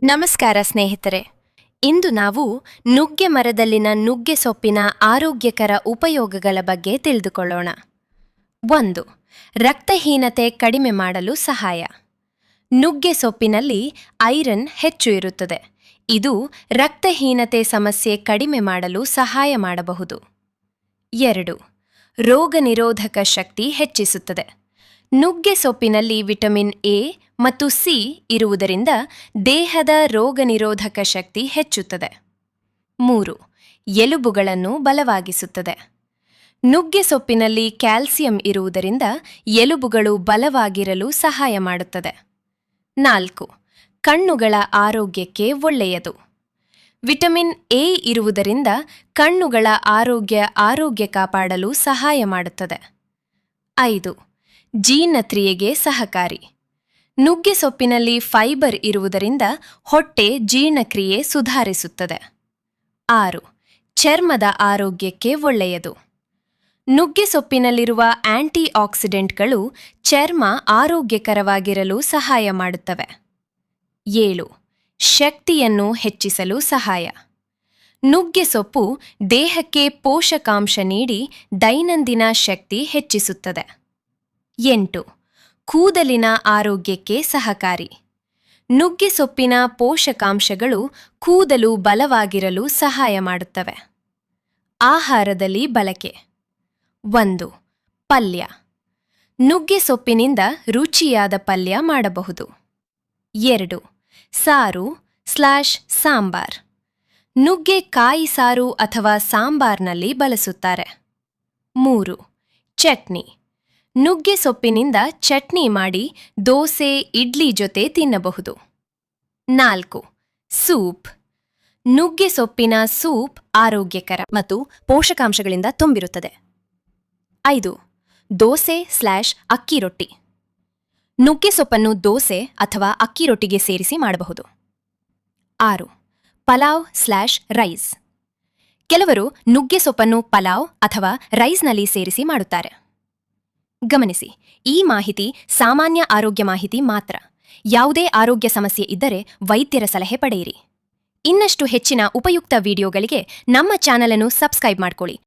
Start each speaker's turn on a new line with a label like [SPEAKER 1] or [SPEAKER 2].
[SPEAKER 1] ನಮಸ್ಕಾರ ಸ್ನೇಹಿತರೆ. ಇಂದು ನಾವು ನುಗ್ಗೆ ಮರದಲ್ಲಿನ ನುಗ್ಗೆ ಸೊಪ್ಪಿನ ಆರೋಗ್ಯಕರ ಉಪಯೋಗಗಳ ಬಗ್ಗೆ ತಿಳಿದುಕೊಳ್ಳೋಣ. 1. ರಕ್ತಹೀನತೆ ಕಡಿಮೆ ಮಾಡಲು ಸಹಾಯ. ನುಗ್ಗೆ ಸೊಪ್ಪಿನಲ್ಲಿ ಐರನ್ ಹೆಚ್ಚು ಇರುತ್ತದೆ. ಇದು ರಕ್ತಹೀನತೆ ಸಮಸ್ಯೆ ಕಡಿಮೆ ಮಾಡಲು ಸಹಾಯ ಮಾಡಬಹುದು. 2. ರೋಗ ನಿರೋಧಕ ಶಕ್ತಿ ಹೆಚ್ಚಿಸುತ್ತದೆ. ನುಗ್ಗೆ ಸೊಪ್ಪಿನಲ್ಲಿ ವಿಟಮಿನ್ ಎ ಮತ್ತು ಸಿ ಇರುವುದರಿಂದ ದೇಹದ ರೋಗ ನಿರೋಧಕ ಶಕ್ತಿ ಹೆಚ್ಚುತ್ತದೆ. 3. ಎಲುಬುಗಳನ್ನು ಬಲವಾಗಿಸುತ್ತದೆ. ನುಗ್ಗೆ ಸೊಪ್ಪಿನಲ್ಲಿ ಕ್ಯಾಲ್ಸಿಯಂ ಇರುವುದರಿಂದ ಎಲುಬುಗಳು ಬಲವಾಗಿರಲು ಸಹಾಯ ಮಾಡುತ್ತದೆ. 4. ಕಣ್ಣುಗಳ ಆರೋಗ್ಯಕ್ಕೆ ಒಳ್ಳೆಯದು. ವಿಟಮಿನ್ ಎ ಇರುವುದರಿಂದ ಕಣ್ಣುಗಳ ಆರೋಗ್ಯ ಕಾಪಾಡಲು ಸಹಾಯ ಮಾಡುತ್ತದೆ. 5. ಜೀರ್ಣಕ್ರಿಯೆಗೆ ಸಹಕಾರಿ. ನುಗ್ಗೆ ಸೊಪ್ಪಿನಲ್ಲಿ ಫೈಬರ್ ಇರುವುದರಿಂದ ಹೊಟ್ಟೆ ಜೀರ್ಣಕ್ರಿಯೆ ಸುಧಾರಿಸುತ್ತದೆ. 6. ಚರ್ಮದ ಆರೋಗ್ಯಕ್ಕೆ ಒಳ್ಳೆಯದು. ನುಗ್ಗೆ ಸೊಪ್ಪಿನಲ್ಲಿರುವ ಆಂಟಿ ಆಕ್ಸಿಡೆಂಟ್ಗಳು ಚರ್ಮ ಆರೋಗ್ಯಕರವಾಗಿರಲು ಸಹಾಯ ಮಾಡುತ್ತವೆ. 7. ಶಕ್ತಿಯನ್ನು ಹೆಚ್ಚಿಸಲು ಸಹಾಯ. ನುಗ್ಗೆ ಸೊಪ್ಪು ದೇಹಕ್ಕೆ ಪೋಷಕಾಂಶ ನೀಡಿ ದೈನಂದಿನ ಶಕ್ತಿ ಹೆಚ್ಚಿಸುತ್ತದೆ. 8. ಕೂದಲಿನ ಆರೋಗ್ಯಕ್ಕೆ ಸಹಕಾರಿ. ನುಗ್ಗೆ ಸೊಪ್ಪಿನ ಪೋಷಕಾಂಶಗಳು ಕೂದಲು ಬಲವಾಗಿರಲು ಸಹಾಯ ಮಾಡುತ್ತವೆ. ಆಹಾರದಲ್ಲಿ ಬಳಕೆ. 1. ಪಲ್ಯ. ನುಗ್ಗೆ ಸೊಪ್ಪಿನಿಂದ ರುಚಿಯಾದ ಪಲ್ಯ ಮಾಡಬಹುದು. 2. ಸಾರು/ಸಾಂಬಾರ್. ನುಗ್ಗೆ ಕಾಯಿ ಸಾರು ಅಥವಾ ಸಾಂಬಾರ್ನಲ್ಲಿ ಬಳಸುತ್ತಾರೆ. 3. ಚಟ್ನಿ. ನುಗ್ಗೆ ಸೊಪ್ಪಿನಿಂದ ಚಟ್ನಿ ಮಾಡಿ ದೋಸೆ, ಇಡ್ಲಿ ಜೊತೆ ತಿನ್ನಬಹುದು. 4. ಸೂಪ್. ನುಗ್ಗೆ ಸೊಪ್ಪಿನ ಸೂಪ್ ಆರೋಗ್ಯಕರ ಮತ್ತು ಪೋಷಕಾಂಶಗಳಿಂದ ತುಂಬಿರುತ್ತದೆ. 5. ದೋಸೆ/ಅಕ್ಕಿ ರೊಟ್ಟಿ. ನುಗ್ಗೆ ಸೊಪ್ಪನ್ನು ದೋಸೆ ಅಥವಾ ಅಕ್ಕಿ ರೊಟ್ಟಿಗೆ ಸೇರಿಸಿ ಮಾಡಬಹುದು. 6. ಪಲಾವ್/ರೈಸ್. ಕೆಲವರು ನುಗ್ಗೆ ಸೊಪ್ಪನ್ನು ಪಲಾವ್ ಅಥವಾ ರೈಸ್ನಲ್ಲಿ ಸೇರಿಸಿ ಮಾಡುತ್ತಾರೆ. ಗಮನಿಸಿ, ಈ ಮಾಹಿತಿ ಸಾಮಾನ್ಯ ಆರೋಗ್ಯ ಮಾಹಿತಿ ಮಾತ್ರ. ಯಾವುದೇ ಆರೋಗ್ಯ ಸಮಸ್ಯೆ ಇದ್ದರೆ ವೈದ್ಯರ ಸಲಹೆ ಪಡೆಯಿರಿ. ಇನ್ನಷ್ಟು ಹೆಚ್ಚಿನ ಉಪಯುಕ್ತ ವಿಡಿಯೋಗಳಿಗೆ ನಮ್ಮ ಚಾನಲ್ ಅನ್ನು ಸಬ್ಸ್ಕ್ರೈಬ್ ಮಾಡಿಕೊಳ್ಳಿ